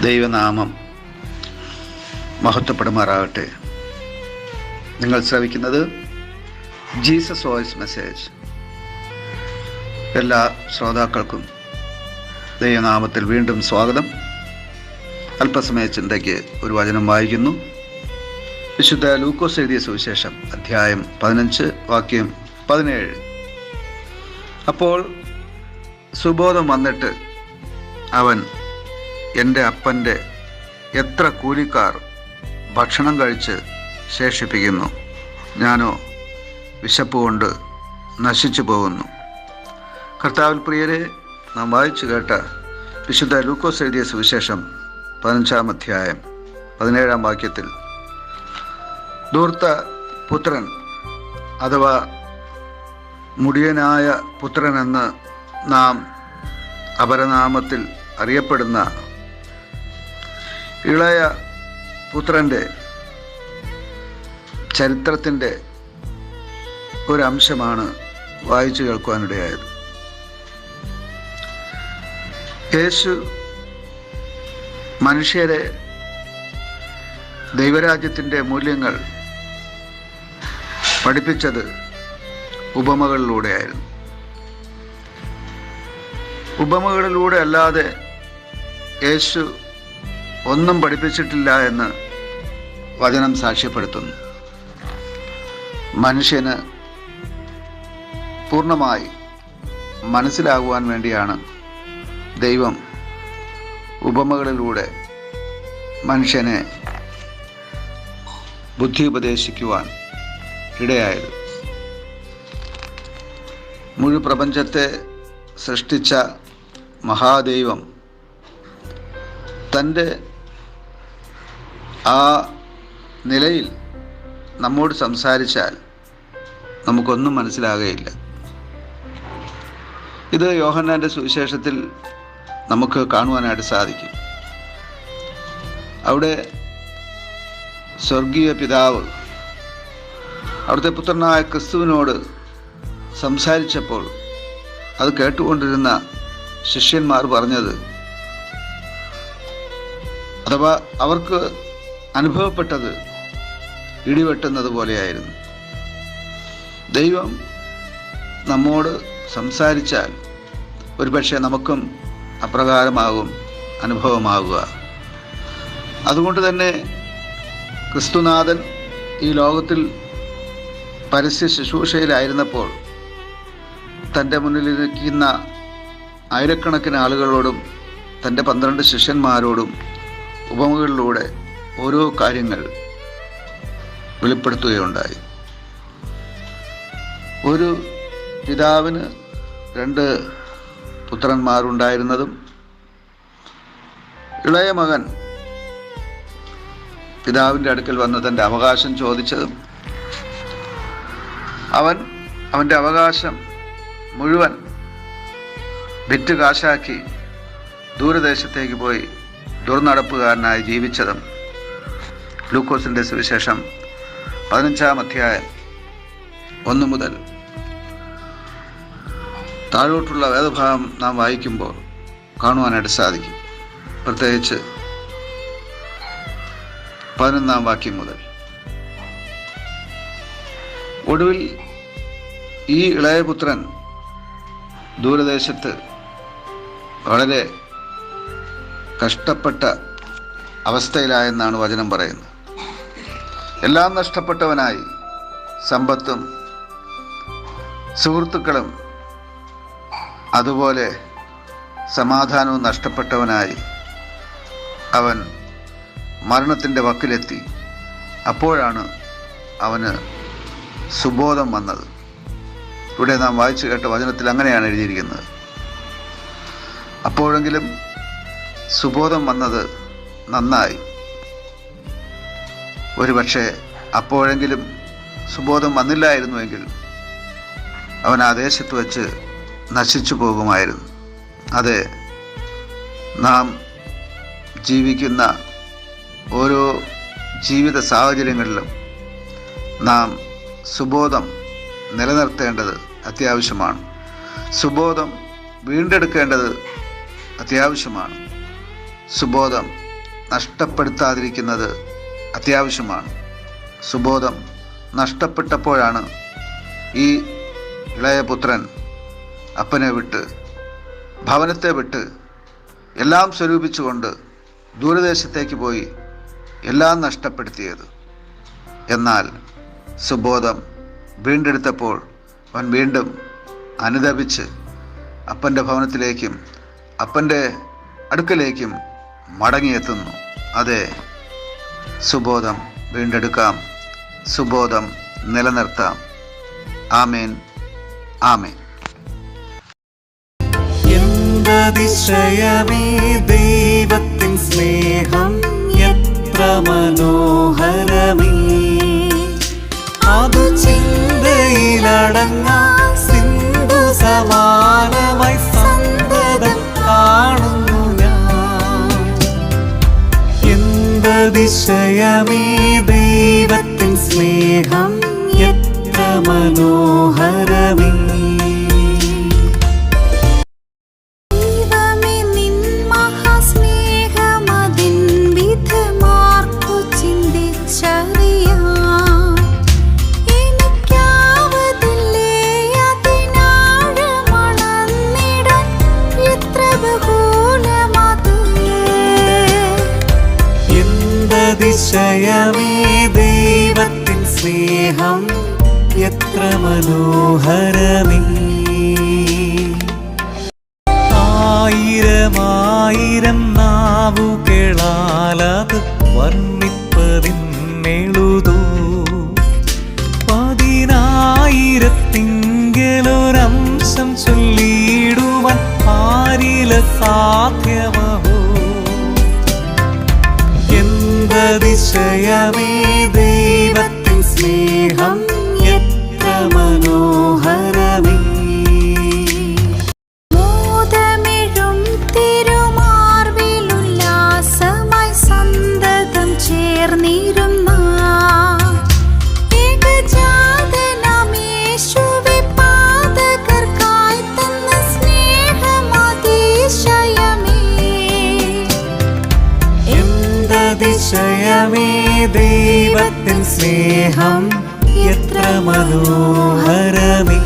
ദൈവനാമം മഹത്വപ്പെടുമാറാകട്ടെ. നിങ്ങൾ ശ്രവിക്കുന്നത് Jesus voice message. എല്ലാ ശ്രോതാക്കൾക്കും ദൈവനാമത്തിൽ വീണ്ടും സ്വാഗതം. അല്പസമയ ചിന്തയ്ക്ക് ഒരു വചനം വായിക്കുന്നു. വിശുദ്ധ ലൂക്കോസ് എഴുതിയ സുവിശേഷം അധ്യായം 15 വാക്യം 17. അപ്പോൾ സുബോധം വന്നിട്ട് അവൻ, എൻ്റെ അപ്പൻ്റെ എത്ര കൂലിക്കാർ ഭക്ഷണം കഴിച്ച് ശേഷിപ്പിക്കുന്നു, ഞാനോ വിശപ്പ് കൊണ്ട് നശിച്ചു പോകുന്നു. കർത്താവിൽ പ്രിയരെ, നാം വായിച്ചു കേട്ട വിശുദ്ധ ലൂക്കോസ് എഴുതിയ സുവിശേഷം 15 അധ്യായം 17 വാക്യത്തിൽ ധൂർത്ത പുത്രൻ അഥവാ മുടിയനായ പുത്രനെന്ന് നാം അപരനാമത്തിൽ അറിയപ്പെടുന്ന ഇളയ പുത്രൻ്റെ ചരിത്രത്തിൻ്റെ ഒരംശമാണ് വായിച്ചു കേൾക്കുവാനിടയായത്. യേശു മനുഷ്യരെ ദൈവരാജ്യത്തിൻ്റെ മൂല്യങ്ങൾ പഠിപ്പിച്ചത് ഉപമകളിലൂടെയായിരുന്നു. ഉപമകളിലൂടെ അല്ലാതെ യേശു ഒന്നും പഠിപ്പിച്ചിട്ടില്ല എന്ന് വചനം സാക്ഷ്യപ്പെടുത്തുന്നു. മനുഷ്യന് പൂർണ്ണമായി മനസ്സിലാകുവാൻ വേണ്ടിയാണ് ദൈവം ഉപമകളിലൂടെ മനുഷ്യനെ ബുദ്ധി ഉപദേശിക്കുവാൻ ഇടയായത്. മുഴു പ്രപഞ്ചത്തെ സൃഷ്ടിച്ച മഹാദൈവം തൻ്റെ ആ നിലയിൽ നമ്മോട് സംസാരിച്ചാൽ നമുക്കൊന്നും മനസ്സിലാകുകയില്ല. ഇത് യോഹന്നാൻ്റെ സുവിശേഷത്തിൽ നമുക്ക് കാണുവാനായിട്ട് സാധിക്കും. അവിടെ സ്വർഗീയ പിതാവ് അവിടുത്തെ പുത്രനായ ക്രിസ്തുവിനോട് സംസാരിച്ചപ്പോൾ അത് കേട്ടുകൊണ്ടിരുന്ന ശിഷ്യന്മാർ പറഞ്ഞത്, അഥവാ അവർക്ക് അനുഭവപ്പെട്ടത് ഇടിവെട്ടുന്നത് പോലെയായിരുന്നു. ദൈവം നമ്മോട് സംസാരിച്ചാൽ ഒരുപക്ഷെ നമുക്കും അപ്രകാരമാകും അനുഭവമാകുക. അതുകൊണ്ട് തന്നെ ക്രിസ്തുനാഥൻ ഈ ലോകത്തിൽ പരസ്യ ശുശ്രൂഷയിലായിരുന്നപ്പോൾ തൻ്റെ മുന്നിലിരിക്കുന്ന ആയിരക്കണക്കിന് ആളുകളോടും തൻ്റെ 12 ശിഷ്യന്മാരോടും ഉപമകളിലൂടെ ഓരോ കാര്യങ്ങൾ വെളിപ്പെടുത്തുകയുണ്ടായി. ഒരു പിതാവിന് 2 പുത്രന്മാരുണ്ടായിരുന്നതും ഇളയ മകൻ പിതാവിൻ്റെ അടുക്കൽ വന്ന് തൻ്റെ അവകാശം ചോദിച്ചതും അവൻ്റെ അവകാശം മുഴുവൻ വിറ്റ് കാശാക്കി ദൂരദേശത്തേക്ക് പോയി ദുർനടപ്പുകാരനായി ജീവിച്ചതും ലൂക്കോസിൻ്റെ സുവിശേഷം 15 അധ്യായം 1 മുതൽ താഴോട്ടുള്ള വേദഭാഗം നാം വായിക്കുമ്പോൾ കാണുവാനായിട്ട് സാധിക്കും. പ്രത്യേകിച്ച് 11 വാക്യം മുതൽ. ഒടുവിൽ ഈ ഇളയപുത്രൻ ദൂരദേശത്ത് വളരെ കഷ്ടപ്പെട്ട അവസ്ഥയിലായെന്നാണ് വചനം പറയുന്നത്. എല്ലാം നഷ്ടപ്പെട്ടവനായി, സമ്പത്തും സുഹൃത്തുക്കളും അതുപോലെ സമാധാനവും നഷ്ടപ്പെട്ടവനായി അവൻ മരണത്തിൻ്റെ വക്കിലെത്തി. അപ്പോഴാണ് അവന് സുബോധം വന്നത്. ഇവിടെ നാം വായിച്ചു കേട്ട വചനത്തിൽ അങ്ങനെയാണ് എഴുതിയിരിക്കുന്നത്. അപ്പോഴെങ്കിലും സുബോധം വന്നത് നന്നായി. ഒരുപക്ഷെ അപ്പോഴെങ്കിലും സുബോധം വന്നില്ലായിരുന്നുവെങ്കിൽ അവൻ ആ ദേശത്ത് വച്ച് നശിച്ചു പോകുമായിരുന്നു. അതെ, നാം ജീവിക്കുന്ന ഓരോ ജീവിത സാഹചര്യങ്ങളിലും നാം സുബോധം നിലനിർത്തേണ്ടത് അത്യാവശ്യമാണ്. സുബോധം വീണ്ടെടുക്കേണ്ടത് അത്യാവശ്യമാണ്. സുബോധം നഷ്ടപ്പെടുത്താതിരിക്കുന്നത് അത്യാവശ്യമാണ്. സുബോധം നഷ്ടപ്പെട്ടപ്പോഴാണ് ഈ ഇളയ പുത്രൻ അപ്പനെ വിട്ട്, ഭവനത്തെ വിട്ട്, എല്ലാം സ്വരൂപിച്ചുകൊണ്ട് ദൂരദേശത്തേക്ക് പോയി എല്ലാം നഷ്ടപ്പെടുത്തിയത്. എന്നാൽ സുബോധം വീണ്ടെടുത്തപ്പോൾ അവൻ വീണ്ടും അനുതപിച്ച് അപ്പൻ്റെ ഭവനത്തിലേക്കും അപ്പൻ്റെ അടുക്കലേക്കും മടങ്ങിയെത്തുന്നു. അതെ, സുബോധം വീണ്ടെടുക്കാം, സുബോധം നിലനിർത്താം. ആമേൻ, ആമേൻ. എന്തിശയമേ ദൈവത്തിൻ സ്നേഹം, എത്ര മനോഹരമേ! അതു ചിന്തയിലടങ്ങാ സിന്ധു സമാനമായി സന്തതം കാണുന്നു ഞാൻ. എന്തിശയമേ ദൈവത്തിൻ സ്നേഹം, എത്ര മനോഹരമേ! അതിശയമേ ദൈവത്തിൻ സ്നേഹം, എത്ര മനോഹരമേ! ആയിരമായിരം നാവുകളാലത് വർണ്ണിപ്പതിന്നെഴുതൂ. 10,000-ത്തിങ്കലൊരംശം ചൊല്ലിടുവാൻ ആരില സാധ്യമഹോ. എന്തിശയമേ ദൈവത്തിൻ സ്നേഹം, എത്ര മനോഹരമേ! മോദമിഴും തിരുമാർവിലുല്ലാസമായി സന്തതം ചേർന്നിരുന്ന ഏകജാതനാം യേശുവേ, പാതകർക്കായി തന്ന സ്നേഹം അതിശയമേ. എന്തിശയമേ ദൈവത്തിൻ സ്നേഹം, എത്ര മനോഹരമേ!